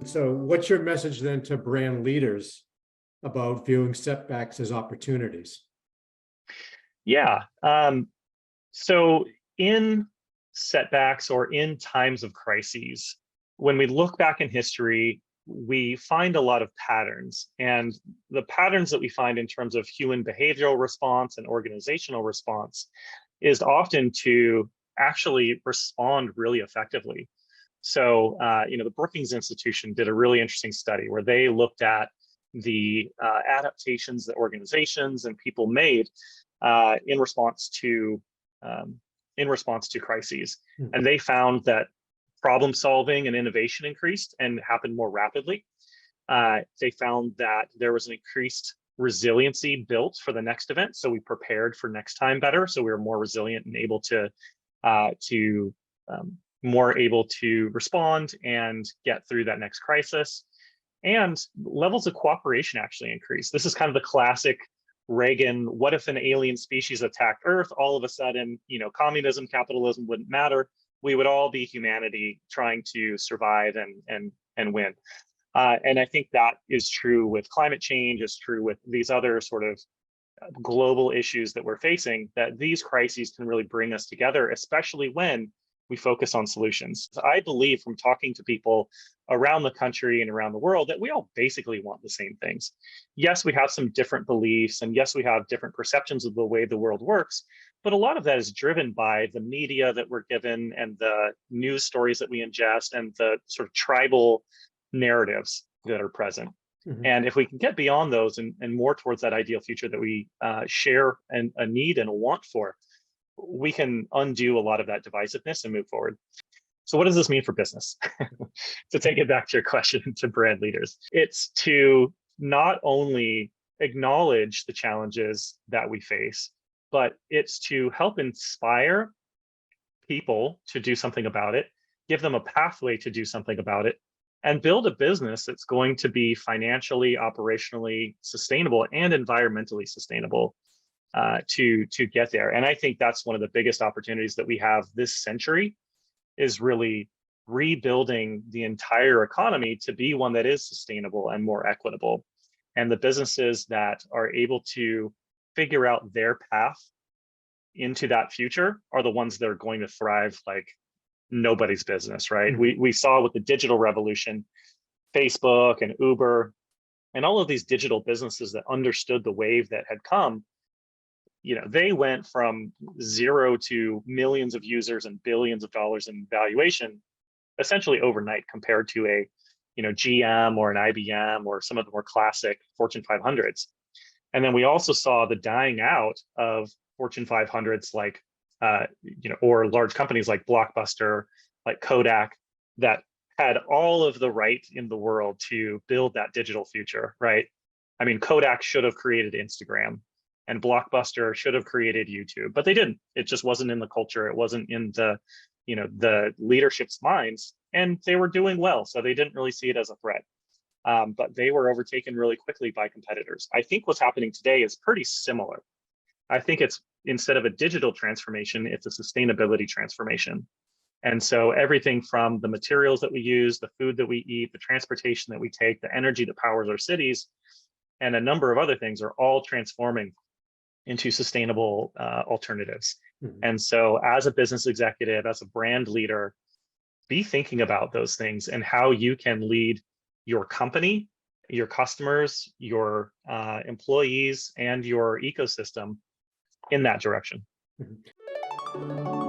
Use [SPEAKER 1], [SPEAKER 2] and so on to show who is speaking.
[SPEAKER 1] So what's your message then to brand leaders about viewing setbacks as opportunities?
[SPEAKER 2] Yeah. So in setbacks or in times of crises, when we look back in history, we find a lot of patterns. And the patterns that we find in terms of human behavioral response and organizational response is often to actually respond really effectively. So, the Brookings Institution did a really interesting study where they looked at the adaptations that organizations and people made in response to crises, and they found that problem solving and innovation increased and happened more rapidly. They found that there was an increased resiliency built for the next event, so we prepared for next time better. So we were more resilient and able to more able to respond and get through that next crisis. And levels of cooperation actually increased. This is kind of the classic Reagan, what if an alien species attacked Earth? All of a sudden, communism, capitalism wouldn't matter. We would all be humanity trying to survive and win. And I think that is true with climate change, is true with these other sort of global issues that we're facing, that these crises can really bring us together, especially when we focus on solutions. I believe from talking to people around the country and around the world that we all basically want the same things. Yes, we have some different beliefs, and yes, we have different perceptions of the way the world works, but a lot of that is driven by the media that we're given and the news stories that we ingest and the sort of tribal narratives that are present. Mm-hmm. And if we can get beyond those and more towards that ideal future that we share and a need and a want for, we can undo a lot of that divisiveness and move forward. So what does this mean for business? To take it back to your question to brand leaders, it's to not only acknowledge the challenges that we face, but it's to help inspire people to do something about it, give them a pathway to do something about it, and build a business that's going to be financially, operationally sustainable and environmentally sustainable to get there. And I think that's one of the biggest opportunities that we have this century, is really rebuilding the entire economy to be one that is sustainable and more equitable. And the businesses that are able to figure out their path into that future are the ones that are going to thrive like nobody's business, right? Mm-hmm. We saw with the digital revolution, Facebook and Uber and all of these digital businesses that understood the wave that had come, they went from zero to millions of users and billions of dollars in valuation essentially overnight, compared to a GM or an IBM or some of the more classic Fortune 500s. And then we also saw the dying out of Fortune 500s like or large companies like Blockbuster, like Kodak, that had all of the right in the world to build that digital future, right? I mean, Kodak should have created Instagram, and Blockbuster should have created YouTube, but they didn't. It just wasn't in the culture. It wasn't in the leadership's minds, and they were doing well, so they didn't really see it as a threat. But they were overtaken really quickly by competitors. I think what's happening today is pretty similar. I think it's, instead of a digital transformation, it's a sustainability transformation. And so everything from the materials that we use, the food that we eat, the transportation that we take, the energy that powers our cities, and a number of other things are all transforming into sustainable alternatives. Mm-hmm. And so as a business executive, as a brand leader, be thinking about those things and how you can lead your company, your customers, your employees, and your ecosystem in that direction. Mm-hmm.